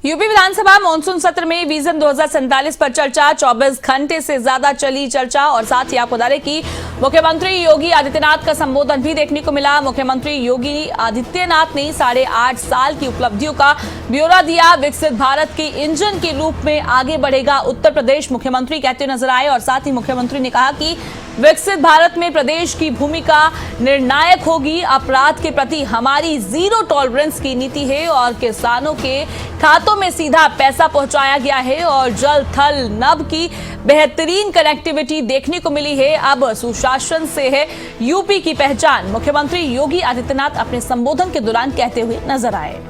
UP विधानसभा monsoon सत्र में vision 2047 पर चर्चा 24 घंटे से ज्यादा चली चर्चा। और साथ ही आपको बता दें कि मुख्यमंत्री योगी आदित्यनाथ का संबोधन भी देखने को मिला। मुख्यमंत्री योगी आदित्यनाथ ने 8.5 साल की उपलब्धियों का ब्यौरा दिया। विकसित भारत के इंजन के रूप में आगे बढ़ेगा उत्तर प्रदेश, मुख्यमंत्री कहते नजर आए। और साथ ही मुख्यमंत्री ने कहा कि विकसित भारत में प्रदेश की भूमिका निर्णायक होगी। अपराध के प्रति हमारी जीरो टॉलरेंस की नीति है और किसानों के खातों में सीधा पैसा पहुंचाया गया है। और जल थल नभ की बेहतरीन कनेक्टिविटी देखने को मिली है। अब सुशासन से है यूपी की पहचान, मुख्यमंत्री योगी आदित्यनाथ अपने संबोधन के दौरान कहते हुए नजर आए।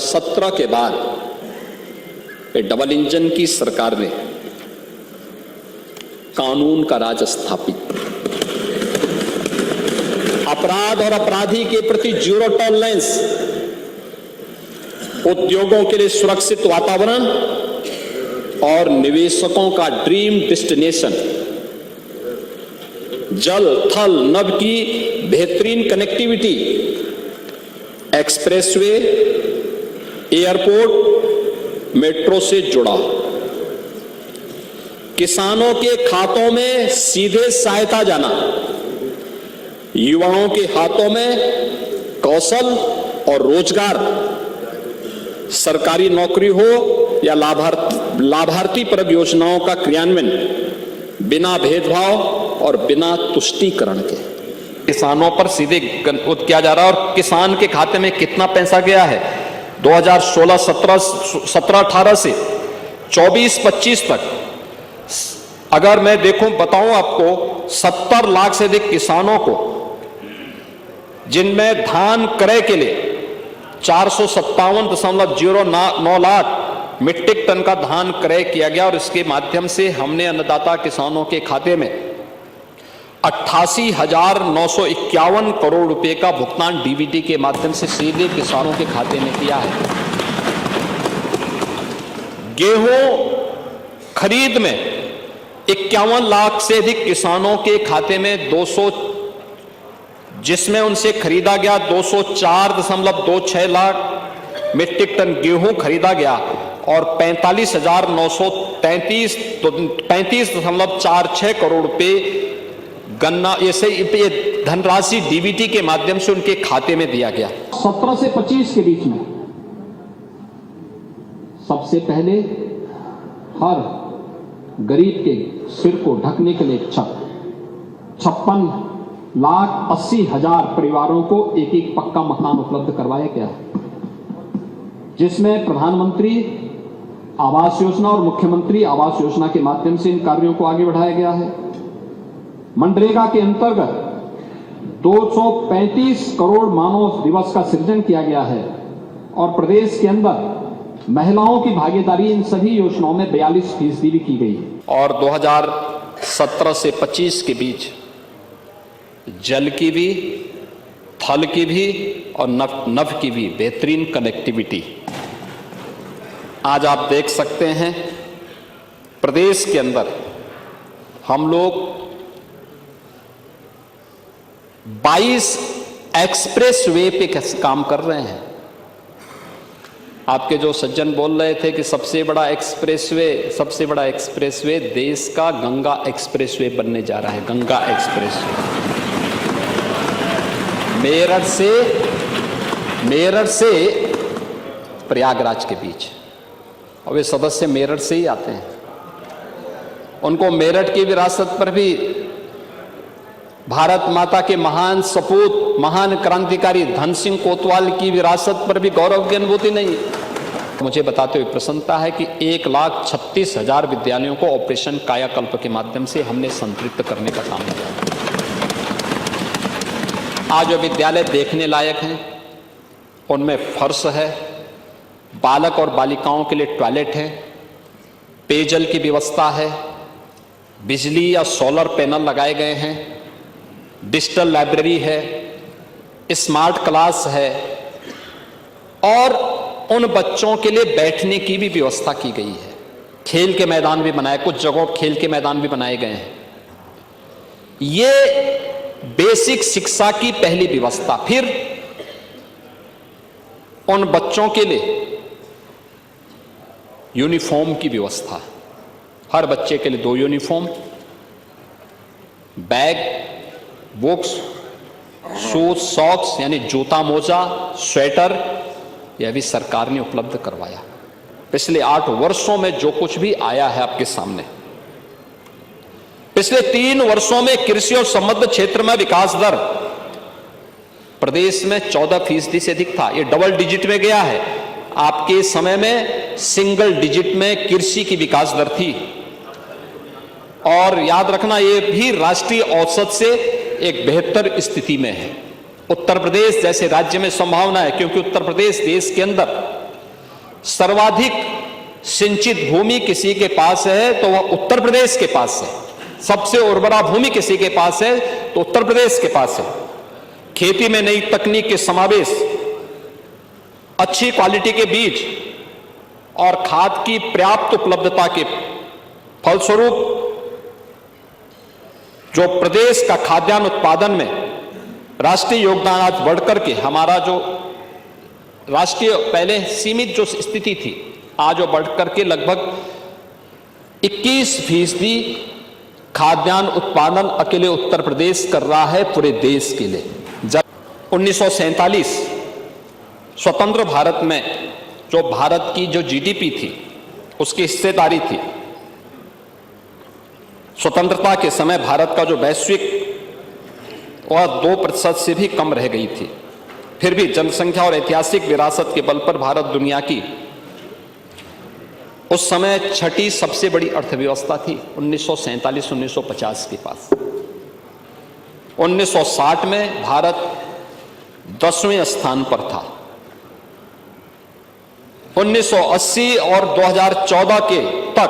सत्रह के बाद डबल इंजन की सरकार ने कानून का राज स्थापित, अपराध और अपराधी के प्रति जीरो टॉलरेंस, उद्योगों के लिए सुरक्षित वातावरण और निवेशकों का ड्रीम डेस्टिनेशन, जल थल नभ की बेहतरीन कनेक्टिविटी, एक्सप्रेसवे, एयरपोर्ट, मेट्रो से जुड़ा, किसानों के खातों में सीधे सहायता जाना, युवाओं के हाथों में कौशल और रोजगार, सरकारी नौकरी हो या लाभार्थी परक योजनाओं का क्रियान्वयन बिना भेदभाव और बिना तुष्टीकरण के किसानों पर सीधे किया जा रहा है। और किसान के खाते में कितना पैसा गया है 2016-17-18 से 24-25 तक, अगर मैं बताऊं आपको 70 लाख से अधिक किसानों को, जिनमें धान क्रय के लिए 457.09 लाख मीट्रिक टन का धान क्रय किया गया। और इसके माध्यम से हमने अन्नदाता किसानों के खाते में 88,951 करोड़ रुपए का भुगतान डीबीटी के माध्यम से सीधे किसानों के खाते में किया है। गेहूं खरीद में 51 लाख से अधिक किसानों के खाते में जिसमें उनसे खरीदा गया 204.26 लाख मीट्रिक टन गेहूं खरीदा गया और 35,933.46 करोड़ रुपए गन्ना ये धनराशि डीबीटी के माध्यम से उनके खाते में दिया गया। 17 से 25 के बीच में सबसे पहले हर गरीब के सिर को ढकने के लिए 56,80,000 परिवारों को एक एक पक्का मकान उपलब्ध करवाया गया है, जिसमें प्रधानमंत्री आवास योजना और मुख्यमंत्री आवास योजना के माध्यम से इन कार्यों को आगे बढ़ाया गया है। मनरेगा के अंतर्गत 235 करोड़ मानव दिवस का सृजन किया गया है और प्रदेश के अंदर महिलाओं की भागीदारी इन सभी योजनाओं में 42% भी की गई है। और 2017 से 25 के बीच जल की भी, थल की भी और नभ की भी बेहतरीन कनेक्टिविटी आज आप देख सकते हैं। प्रदेश के अंदर हम लोग 22 एक्सप्रेस वे पे काम कर रहे हैं। आपके जो सज्जन बोल रहे थे कि सबसे बड़ा एक्सप्रेसवे देश का गंगा एक्सप्रेसवे बनने जा रहा है। गंगा एक्सप्रेसवे मेरठ से प्रयागराज के बीच, और वे सदस्य मेरठ से ही आते हैं। उनको मेरठ की विरासत पर भी, भारत माता के महान सपूत, महान क्रांतिकारी धन सिंह कोतवाल की विरासत पर भी गौरव की अनुभूति नहीं। मुझे बताते हुए प्रसन्नता है कि 1,36,000 विद्यालयों को ऑपरेशन कायाकल्प के माध्यम से हमने संतृप्त करने का काम किया। आज जो विद्यालय देखने लायक हैं उनमें फर्श है, बालक और बालिकाओं के लिए टॉयलेट है, पेयजल की व्यवस्था है, बिजली या सोलर पैनल लगाए गए हैं, डिजिटल लाइब्रेरी है, स्मार्ट क्लास है और उन बच्चों के लिए बैठने की भी व्यवस्था की गई है। खेल के मैदान भी बनाए, कुछ जगहों खेल के मैदान भी बनाए गए हैं। ये बेसिक शिक्षा की पहली व्यवस्था। फिर उन बच्चों के लिए यूनिफॉर्म की व्यवस्था, हर बच्चे के लिए 2 uniform, bag, books, shoes, socks यानी जूता, मोजा, स्वेटर, यह भी सरकार ने उपलब्ध करवाया। पिछले 8 वर्षों में जो कुछ भी आया है आपके सामने, पिछले 3 वर्षों में कृषि और संबद्ध क्षेत्र में विकास दर प्रदेश में 14% से अधिक था, ये डबल डिजिट में गया है। आपके समय में सिंगल डिजिट में कृषि की विकास दर थी। और याद रखना, ये भी राष्ट्रीय औसत से एक बेहतर स्थिति में है। उत्तर प्रदेश जैसे राज्य में संभावना है, क्योंकि उत्तर प्रदेश देश के अंदर सर्वाधिक सिंचित भूमि किसी के पास है तो वह उत्तर प्रदेश के पास है। सबसे उर्वरा भूमि किसी के पास है तो उत्तर प्रदेश के पास है। खेती में नई तकनीक के समावेश, अच्छी क्वालिटी के बीज और खाद की पर्याप्त उपलब्धता के फलस्वरूप जो प्रदेश का खाद्यान्न उत्पादन में राष्ट्रीय योगदान आज बढ़कर के, हमारा जो राष्ट्रीय पहले सीमित जो स्थिति थी, आज वो बढ़कर के लगभग 21% खाद्यान्न उत्पादन अकेले उत्तर प्रदेश कर रहा है पूरे देश के लिए। जब 1947 स्वतंत्र भारत में जो भारत की जो जीडीपी थी, उसकी हिस्सेदारी थी, स्वतंत्रता के समय भारत का जो वैश्विक वह 2% से भी कम रह गई थी। फिर भी जनसंख्या और ऐतिहासिक विरासत के बल पर भारत दुनिया की उस समय 6ठी सबसे बड़ी अर्थव्यवस्था थी 1947-1950 के पास। 1960 में भारत 10वें स्थान पर था। 1980 और 2014 के तक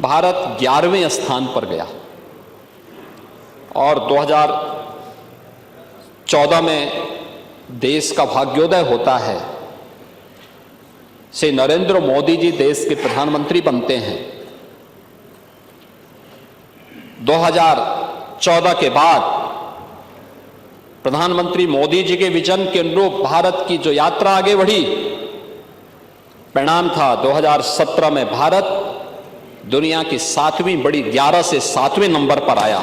भारत 11वें स्थान पर गया और 2014 में देश का भाग्योदय होता है से नरेंद्र मोदी जी देश के प्रधानमंत्री बनते हैं। 2014 के बाद प्रधानमंत्री मोदी जी के विजन के अनुरूप भारत की जो यात्रा आगे बढ़ी, परिणाम था 2017 में भारत दुनिया की 7वीं बड़ी 11 से 7वें नंबर पर आया।